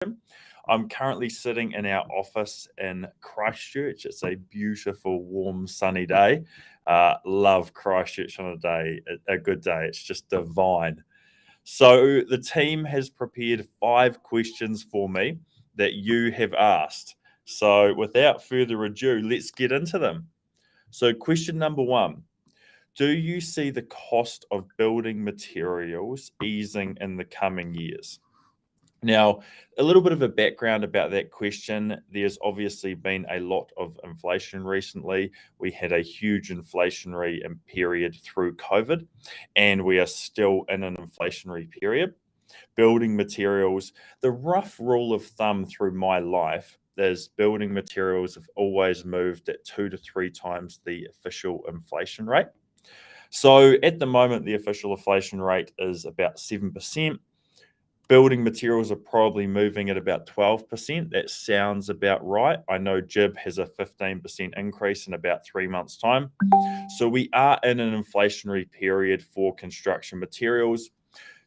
I'm currently sitting in our office in Christchurch. It's a beautiful, warm, sunny day. Love Christchurch on a good day. It's just divine. So the team has prepared 5 questions for me that you have asked. So without further ado, let's get into them. So question number 1. Do you see the cost of building materials easing in the coming years? Now, a little bit of a background about that question. There's obviously been a lot of inflation recently. We had a huge inflationary period through COVID, and we are still in an inflationary period. Building materials, the rough rule of thumb through my life is building materials have always moved at 2 to 3 times the official inflation rate. So at the moment, the official inflation rate is about 7%. Building materials are probably moving at about 12%. That sounds about right. I know Jib has a 15% increase in about 3 months' time. So we are in an inflationary period for construction materials.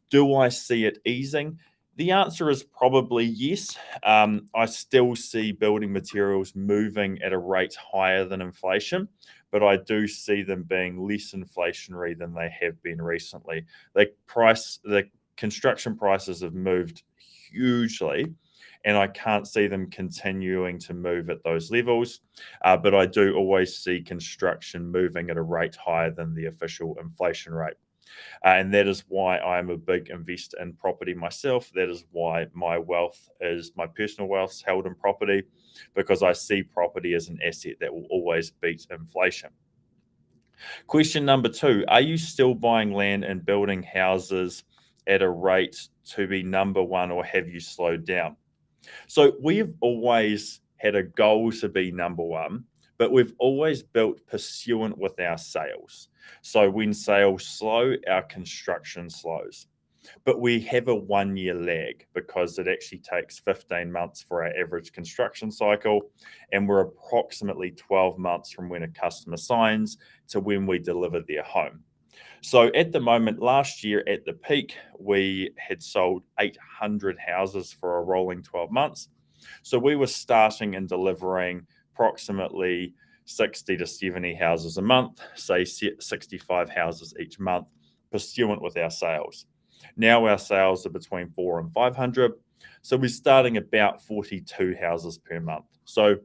Do I see it easing? The answer is probably yes. I still see building materials moving at a rate higher than inflation, but I do see them being less inflationary than they have been recently. The construction prices have moved hugely, and I can't see them continuing to move at those levels. But I do always see construction moving at a rate higher than the official inflation rate. And that is why I'm a big investor in property myself. That is why my personal wealth is held in property, because I see property as an asset that will always beat inflation. Question number 2, are you still buying land and building houses at a rate to be number 1, or have you slowed down? So we've always had a goal to be number 1, but we've always built pursuant with our sales. So when sales slow, our construction slows. But we have a 1-year lag because it actually takes 15 months for our average construction cycle, and we're approximately 12 months from when a customer signs to when we deliver their home. So at the moment, last year at the peak, we had sold 800 houses for a rolling 12 months. So we were starting and delivering approximately 60 to 70 houses a month, say 65 houses each month, pursuant with our sales. Now our sales are between 400 and 500. So we're starting about 42 houses per month. So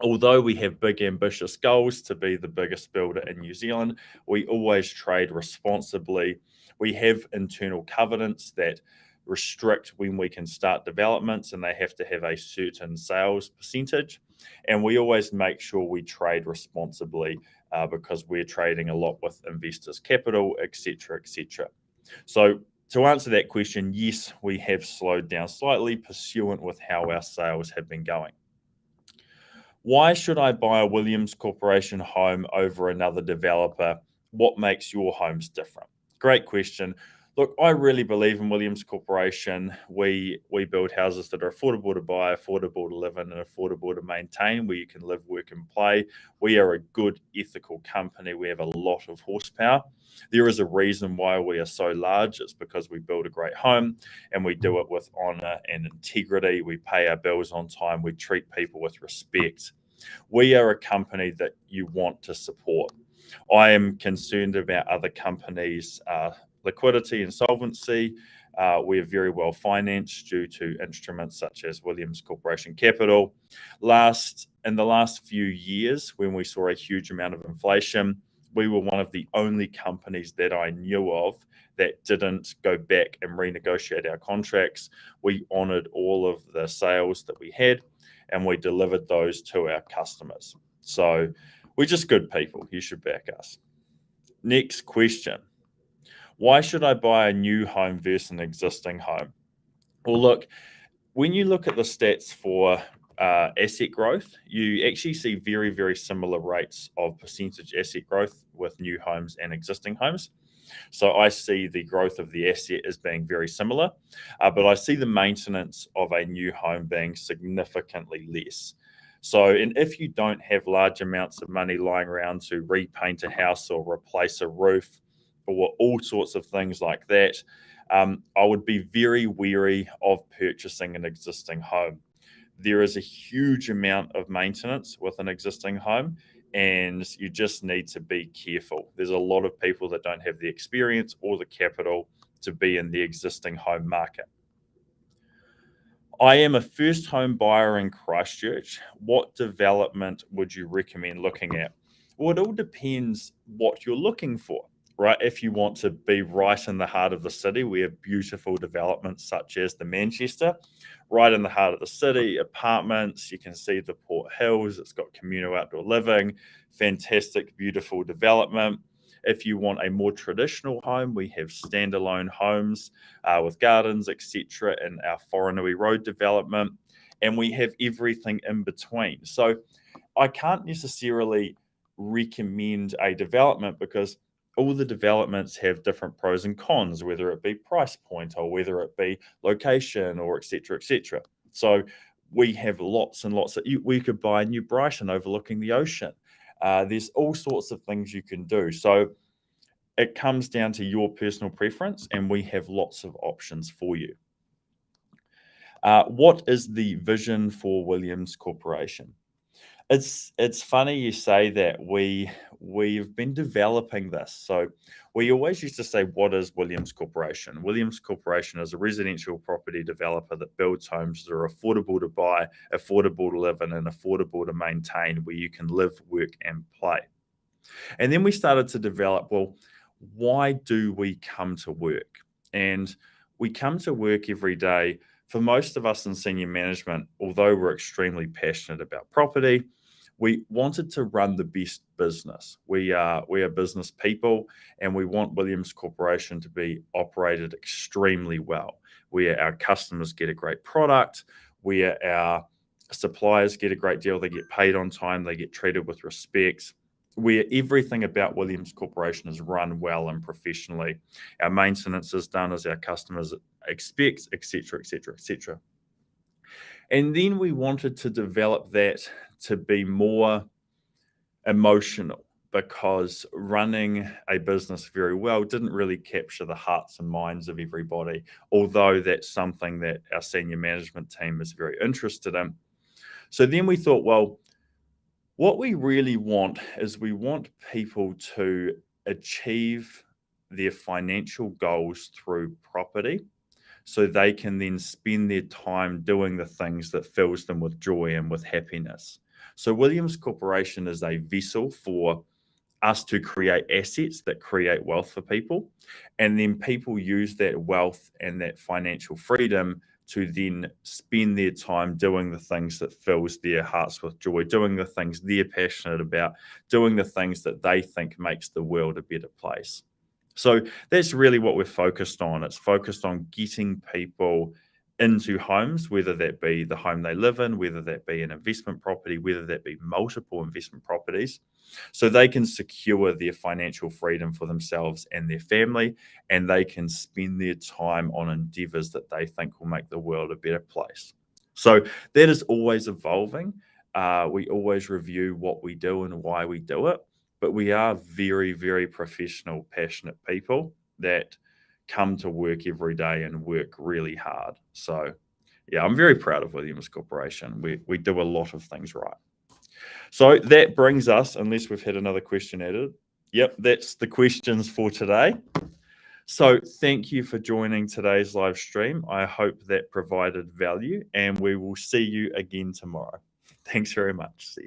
although we have big ambitious goals to be the biggest builder in New Zealand, we always trade responsibly. We have internal covenants that restrict when we can start developments, and they have to have a certain sales percentage. And we always make sure we trade responsibly because we're trading a lot with investors' capital, etc., etc. So to answer that question, yes, we have slowed down slightly pursuant with how our sales have been going. Why should I buy a Williams Corporation home over another developer? What makes your homes different? Great question. Look, I really believe in Williams Corporation. We build houses that are affordable to buy, affordable to live in, and affordable to maintain, where you can live, work, and play. We are a good, ethical company. We have a lot of horsepower. There is a reason why we are so large. It's because we build a great home, and we do it with honor and integrity. We pay our bills on time. We treat people with respect. We are a company that you want to support. I am concerned about other companies' liquidity and solvency. We are very well financed due to instruments such as Williams Corporation Capital. In the last few years, when we saw a huge amount of inflation, we were one of the only companies that I knew of that didn't go back and renegotiate our contracts. We honored all of the sales that we had, and we delivered those to our customers. So we're just good people. You should back us. Next question. Why should I buy a new home versus an existing home? Well, look, when you look at the stats for asset growth, you actually see very, very similar rates of percentage asset growth with new homes and existing homes. So I see the growth of the asset as being very similar, but I see the maintenance of a new home being significantly less. So, and if you don't have large amounts of money lying around to repaint a house or replace a roof or all sorts of things like that, I would be very wary of purchasing an existing home. There is a huge amount of maintenance with an existing home, and you just need to be careful. There's a lot of people that don't have the experience or the capital to be in the existing home market. I am a first home buyer in Christchurch. What development would you recommend looking at? Well, it all depends what you're looking for, right? If you want to be right in the heart of the city, we have beautiful developments such as the Manchester, right in the heart of the city, apartments. You can see the Port Hills. It's got communal outdoor living, fantastic, beautiful development. If you want a more traditional home, we have standalone homes with gardens, etc., in our Whoronui Road development, and we have everything in between. So I can't necessarily recommend a development because all the developments have different pros and cons, whether it be price point or whether it be location or etc., etc. So we have lots and lots of. We could buy New Brighton overlooking the ocean. There's all sorts of things you can do. So it comes down to your personal preference, and we have lots of options for you. What is the vision for Williams Corporation? It's funny you say that. We've been developing this. So we always used to say, what is Williams Corporation? Williams Corporation is a residential property developer that builds homes that are affordable to buy, affordable to live in, and affordable to maintain, where you can live, work, and play. And then we started to develop, well, why do we come to work? And we come to work every day. For most of us in senior management, although we're extremely passionate about property, we wanted to run the best business. We are business people, and we want Williams Corporation to be operated extremely well, where our customers get a great product, where our suppliers get a great deal, they get paid on time, they get treated with respect, where everything about Williams Corporation is run well and professionally. Our maintenance is done as our customers expect, etc., etc., etc. And then we wanted to develop that to be more emotional, because running a business very well didn't really capture the hearts and minds of everybody, although that's something that our senior management team is very interested in. So then we thought, well, what we really want is we want people to achieve their financial goals through property, so they can then spend their time doing the things that fills them with joy and with happiness. So Williams Corporation is a vessel for us to create assets that create wealth for people, and then people use that wealth and that financial freedom to then spend their time doing the things that fills their hearts with joy, doing the things they're passionate about, doing the things that they think makes the world a better place. So that's really what we're focused on. It's focused on getting people into homes, whether that be the home they live in, whether that be an investment property, whether that be multiple investment properties, so they can secure their financial freedom for themselves and their family, and they can spend their time on endeavors that they think will make the world a better place. So that is always evolving. We always review what we do and why we do it, but we are very, very professional, passionate people that come to work every day and work really hard. So yeah, I'm very proud of Williams Corporation. We do a lot of things right. So that brings us, unless we've had another question added. Yep, that's the questions for today. So thank you for joining today's live stream. I hope that provided value, and we will see you again tomorrow. Thanks very much. See you.